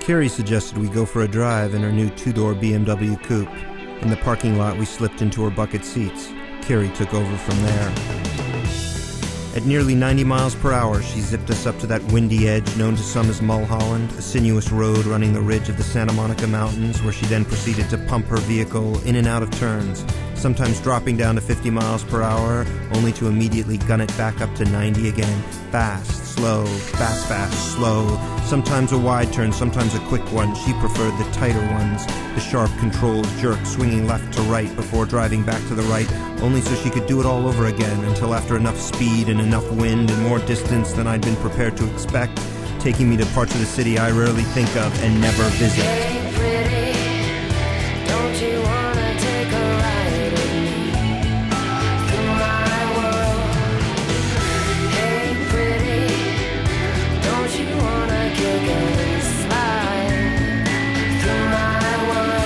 Carrie suggested we go for a drive in her new two-door BMW coupe. In the parking lot, we slipped into her bucket seats. Carrie took over from there. At nearly 90 miles per hour, she zipped us up to that windy edge known to some as Mulholland, a sinuous road running the ridge of the Santa Monica Mountains, where she then proceeded to pump her vehicle in and out of turns, sometimes dropping down to 50 miles per hour, only to immediately gun it back up to 90 again. Fast, slow, fast, fast, slow. Sometimes a wide turn, sometimes a quick one. She preferred the tighter ones, the sharp, controlled jerk, swinging left to right before driving back to the right, only so she could do it all over again until after enough speed and enough wind and more distance than I'd been prepared to expect, taking me to parts of the city I rarely think of and never visit. Hey, pretty, don't you wanna take a ride with me through my world? Hey, pretty, don't you wanna kick and slide through my world?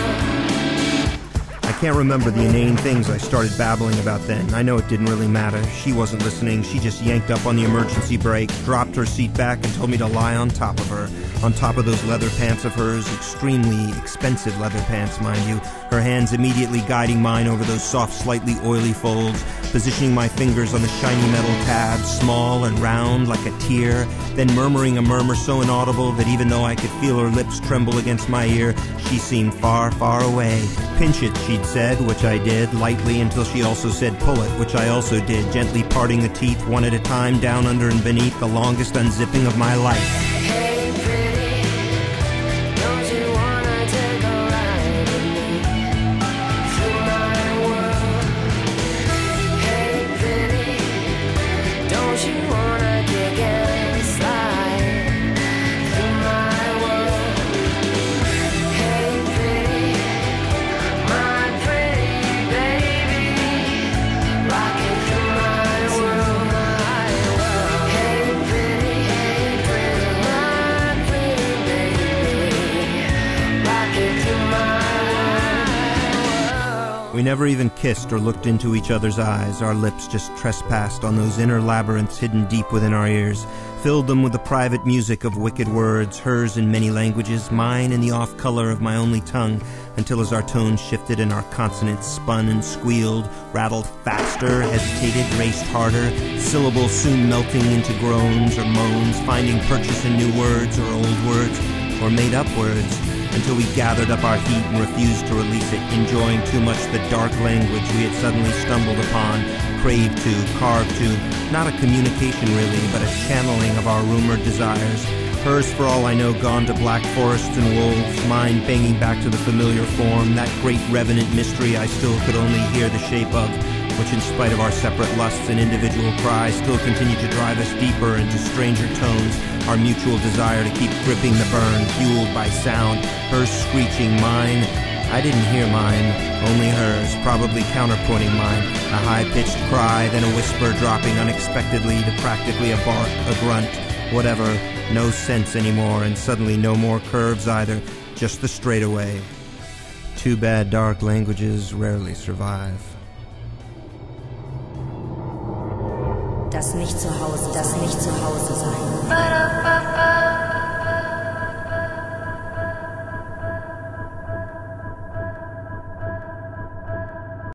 I can't remember the inane things I started babbling about then. I know it didn't really matter. She wasn't listening. She just yanked up on the emergency brake, dropped her seat back, and told me to lie on top of her. On top of those leather pants of hers, extremely expensive leather pants, mind you, her hands immediately guiding mine over those soft, slightly oily folds, positioning my fingers on the shiny metal tabs, small and round like a tear, then murmuring a murmur so inaudible that even though I could feel her lips tremble against my ear, she seemed far, far away. Pinch it, she'd said, which I did, lightly, until she also said pull it, which I also did, gently parting the teeth one at a time, down, under, and beneath, the longest unzipping of my life. Hey, pretty, don't you wanna take a ride with me through my world? Hey, pretty, don't you wanna kick and slide through my world? Hey, pretty, my pretty baby, rock it through my world, my world. Hey, pretty, my pretty baby, rock it through my world. We never even kissed or looked into each other's eyes. Our lips just trespassed on those inner labyrinths hidden deep within our ears, filled them with the private music of wicked words, hers in many languages, mine in the off color of my only tongue, until as our tones shifted and our consonants spun and squealed, rattled faster, hesitated, raced harder, syllables soon melting into groans or moans, finding purchase in new words or old words or made-up words, until we gathered up our heat and refused to release it, enjoying too much the dark language we had suddenly stumbled upon, craved to, carved to, not a communication really, but a channeling of our rumored desires. Hers, for all I know, gone to black forests and wolves, mine banging back to the familiar form, that great revenant mystery I still could only hear the shape of, which in spite of our separate lusts and individual cries still continued to drive us deeper into stranger tones, our mutual desire to keep gripping the burn, fueled by sound, hers screeching, mine. I didn't hear mine, only hers, probably counterpointing mine, a high-pitched cry, then a whisper dropping unexpectedly to practically a bark, a grunt, whatever, no sense anymore, and suddenly no more curves either, just the straightaway. Too bad dark languages rarely survive. Das nicht zu Hause sein.